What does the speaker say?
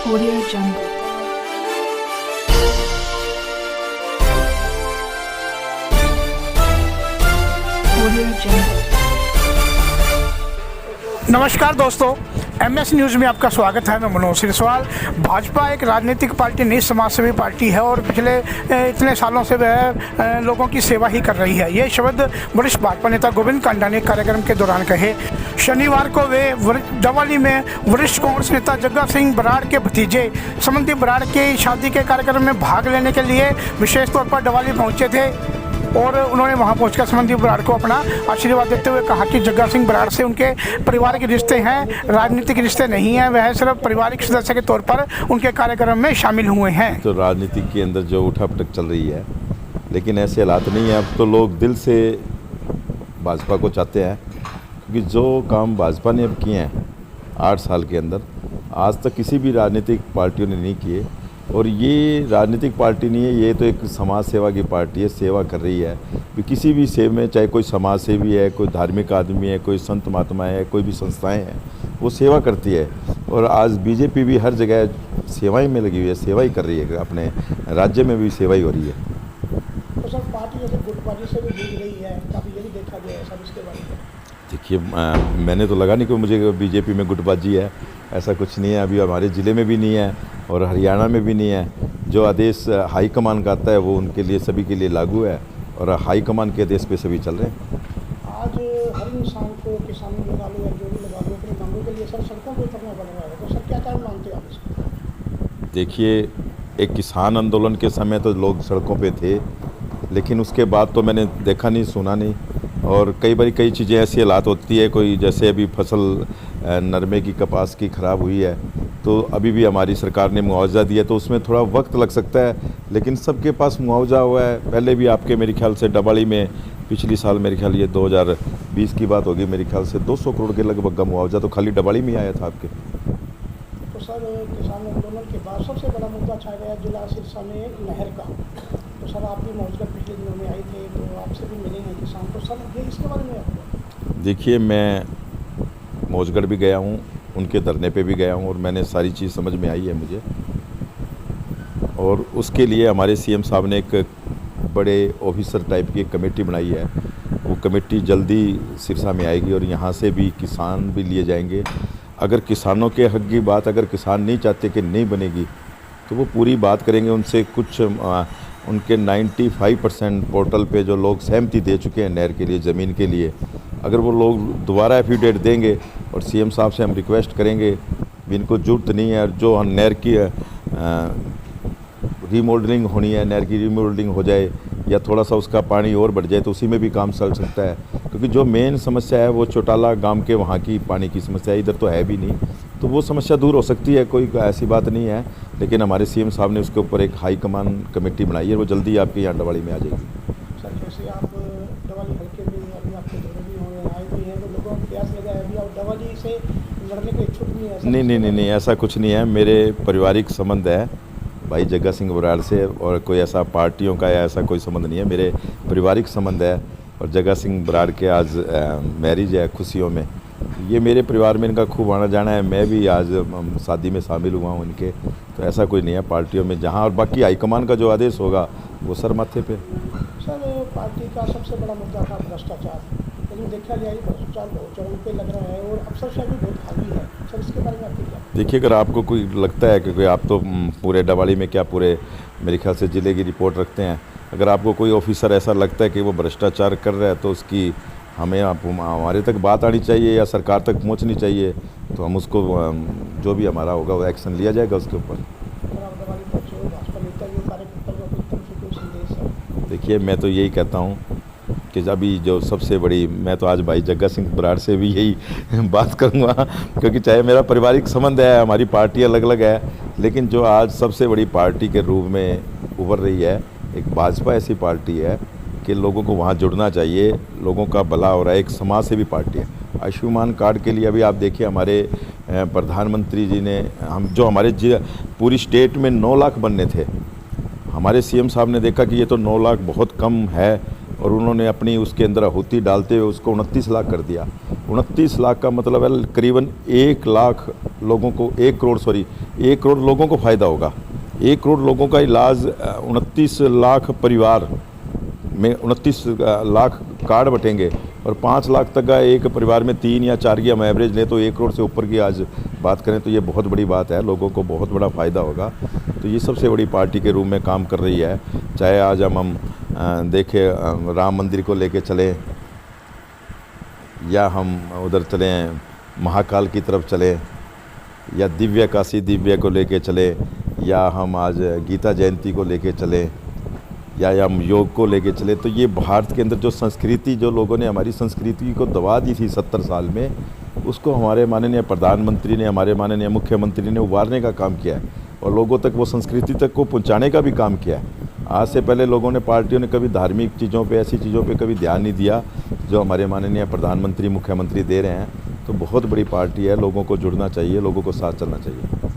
Audio Jungle. Audio Jungle. नमस्कार दोस्तों, MS news में आपका स्वागत है। मैं मनोज सिरसवाल। भाजपा एक राजनीतिक पार्टी नहीं, समाजसेवी पार्टी है और पिछले इतने सालों से वह लोगों की सेवा ही कर रही है। ये शब्द वरिष्ठ भाजपा नेता गोविंद कांडा ने कार्यक्रम के दौरान कहे। शनिवार को वे डवाली में वरिष्ठ कांग्रेस नेता जग्गा सिंह बराड़ के भतीजे समंती बराड़ की शादी के कार्यक्रम में भाग लेने के लिए विशेष तौर पर डवाली पहुँचे थे और उन्होंने वहां पहुंचकर समंती बराड़ को अपना आशीर्वाद देते हुए कहा कि जग्गा सिंह बराड़ से उनके पारिवारिक रिश्ते हैं, राजनीतिक रिश्ते नहीं हैं। वह सिर्फ पारिवारिक सदस्य के तौर पर उनके कार्यक्रम में शामिल हुए हैं। तो राजनीति के अंदर जो उठापटक चल रही है, लेकिन ऐसे हालात नहीं है। अब तो लोग दिल से भाजपा को चाहते हैं, क्योंकि जो काम भाजपा ने अब किए हैं 8 साल के अंदर, आज तक किसी भी राजनीतिक पार्टियों ने नहीं किए। और ये राजनीतिक पार्टी नहीं है, ये तो एक समाज सेवा की पार्टी है, सेवा कर रही है। किसी भी सेवा में, चाहे कोई समाज सेवी है, कोई धार्मिक आदमी है, कोई संत महात्मा है, कोई भी संस्थाएं हैं, वो सेवा करती है। और आज बीजेपी भी हर जगह सेवाएं में लगी हुई है, सेवा ही कर रही है, अपने राज्य में भी सेवा ही हो रही है। तो सर, पार्टी जैसे गुटबाजी से भी जूझ रही है, काफ़ी ये भी देखा गया है। सब इसके बारे में देखिए, मैंने तो लगा नहीं कि मुझे बीजेपी में गुटबाजी है, ऐसा कुछ नहीं है। अभी हमारे ज़िले में भी नहीं है और हरियाणा में भी नहीं है। जो आदेश हाईकमान का आता है वो उनके लिए, सभी के लिए लागू है और हाईकमान के आदेश पे सभी चल रहे हैं। आज हर इंसान को, किसानों लगा लो या जो भी लगा लो, अपनी मांगों के लिए सर सड़कों पर उतरना पड़ रहा है। तो सर, क्या कारण मानते हैं आप इसको? देखिए, एक किसान आंदोलन के समय तो लोग सड़कों पे थे, लेकिन उसके बाद तो मैंने देखा नहीं, सुना नहीं। और कई बार कई चीज़ें ऐसी हालात होती है, कोई जैसे अभी फसल नरमे की, कपास की ख़राब हुई है, तो अभी भी हमारी सरकार ने मुआवजा दिया, तो उसमें थोड़ा वक्त लग सकता है, लेकिन सबके पास मुआवजा हुआ है। पहले भी आपके मेरे ख्याल से डबाड़ी में पिछली साल, मेरे ख्याल ये 2020 की बात होगी, मेरे ख्याल से 200 करोड़ के लगभग का मुआवजा तो खाली डबाड़ी में आया था आपके। तो सर, किसान आंदोलन के बाद सबसे बड़ा मुद्दा छा गया जिला सिरसा में नहर का। तो सर, आप भी मौजूदा पिछले दिनों में आए थे, तो आपसे भी मिले हैं किसान। तो सर, ये इसके बारे में आपको? देखिए, मैं मौजगढ़ भी गया हूँ, उनके धरने पे भी गया हूँ और मैंने सारी चीज़ समझ में आई है मुझे। और उसके लिए हमारे सीएम साहब ने एक बड़े ऑफिसर टाइप की एक कमेटी बनाई है। वो कमेटी जल्दी सिरसा में आएगी और यहाँ से भी किसान भी लिए जाएंगे। अगर किसानों के हक की बात, अगर किसान नहीं चाहते कि नहीं बनेगी, तो वो पूरी बात करेंगे उनसे। कुछ उनके 95% पोर्टल पे जो लोग सहमति दे चुके हैं नहर के लिए, ज़मीन के लिए, अगर वो लोग दोबारा एफिडेविट देंगे और सीएम साहब से हम रिक्वेस्ट करेंगे भी इनको ज़रूरत नहीं है, और जो नहर की रीमॉडलिंग होनी है, नहर की रीमॉडलिंग हो जाए या थोड़ा सा उसका पानी और बढ़ जाए, तो उसी में भी काम चल सकता है। क्योंकि जो मेन समस्या है वो चौटाला गांव के वहाँ की पानी की समस्या है, इधर तो है भी नहीं, तो वो समस्या दूर हो सकती है, कोई ऐसी बात नहीं है। लेकिन हमारे सीएम साहब ने उसके ऊपर एक हाई कमान कमेटी बनाई है, वो जल्दी आपके यहाँ डवाड़ी में आ जाएगी। सर, जैसे आप डवाली हल्के में अभी आपके दौरे भी हुए, आए भी हैं, तो लोगों को प्यास लगा है अभी, और डवाली से लड़ने को इच्छुक नहीं है? नहीं, ऐसा कुछ नहीं है। मेरे पारिवारिक संबंध है भाई जग्गा सिंह बराड़ से, और कोई ऐसा पार्टियों का या ऐसा कोई संबंध नहीं है। मेरे पारिवारिक संबंध है और जग्गा सिंह बराड़ के आज मैरिज है खुशियों में। ये मेरे परिवार में इनका खूब आना जाना है। मैं भी आज शादी में शामिल हुआ हूँ इनके, तो ऐसा कोई नहीं है पार्टियों में जहाँ। और बाकी हाईकमान का जो आदेश होगा वो सर माथे पे। सर, पार्टी का सबसे बड़ा मुद्दा था भ्रष्टाचार, लेकिन देखा जाए भ्रष्टाचार बहुत चरण पे लग रहा है और अफसरशाही भी बहुत हावी है। सर, इसके बारे में आपकी क्या? देखिए, अगर आपको कोई लगता है कि आप तो पूरे डवाड़ी में क्या, पूरे मेरे ख्याल से ज़िले की रिपोर्ट रखते हैं, अगर आपको कोई ऑफिसर ऐसा लगता है कि वो भ्रष्टाचार कर रहा है, तो उसकी हमारे तक बात आनी चाहिए या सरकार तक पहुंचनी चाहिए, तो हम उसको जो भी हमारा होगा वो एक्शन लिया जाएगा उसके ऊपर। देखिए, मैं तो यही कहता हूं कि अभी जो सबसे बड़ी, मैं तो आज भाई जग्गा सिंह बराड़ से भी यही बात करूंगा, क्योंकि चाहे मेरा पारिवारिक संबंध है, हमारी पार्टी अलग अलग है, लेकिन जो आज सबसे बड़ी पार्टी के रूप में उभर रही है, एक भाजपा ऐसी पार्टी है कि लोगों को वहाँ जुड़ना चाहिए, लोगों का भला हो रहा है। एक समाज सेवी पार्टी है। आयुष्मान कार्ड के लिए अभी आप देखिए, हमारे प्रधानमंत्री जी ने, हम जो हमारे पूरी स्टेट में 9 लाख बनने थे, हमारे सीएम साहब ने देखा कि ये तो 9 लाख बहुत कम है, और उन्होंने अपनी उसके अंदर आहुति डालते हुए उसको 29 लाख कर दिया। 29 लाख का मतलब है करीबन 1 लाख लोगों को 1 करोड़ लोगों को फ़ायदा होगा। 1 करोड़ लोगों का इलाज 29 लाख परिवार में 29 लाख कार्ड बटेंगे और 5 लाख तक का एक परिवार में 3 या 4 की हम एवरेज लें तो 1 करोड़ से ऊपर की आज बात करें तो ये बहुत बड़ी बात है, लोगों को बहुत बड़ा फ़ायदा होगा। तो ये सबसे बड़ी पार्टी के रूप में काम कर रही है। चाहे आज हम देखें राम मंदिर को लेके चलें या हम उधर चलें महाकाल की तरफ चलें या दिव्य काशी दिव्य को लेके चलें या हम आज गीता जयंती को लेके चलें या हम योग को लेके चले, तो ये भारत के अंदर जो संस्कृति, जो लोगों ने हमारी संस्कृति को दबा दी थी 70 साल में, उसको हमारे माननीय प्रधानमंत्री ने, हमारे माननीय मुख्यमंत्री ने उबारने का काम किया है और लोगों तक वो संस्कृति तक को पहुंचाने का भी काम किया है। आज से पहले लोगों ने, पार्टियों ने कभी धार्मिक चीज़ों पे, ऐसी चीज़ों पे कभी ध्यान नहीं दिया जो हमारे माननीय प्रधानमंत्री मुख्यमंत्री दे रहे हैं। तो बहुत बड़ी पार्टी है, लोगों को जुड़ना चाहिए, लोगों को साथ चलना चाहिए।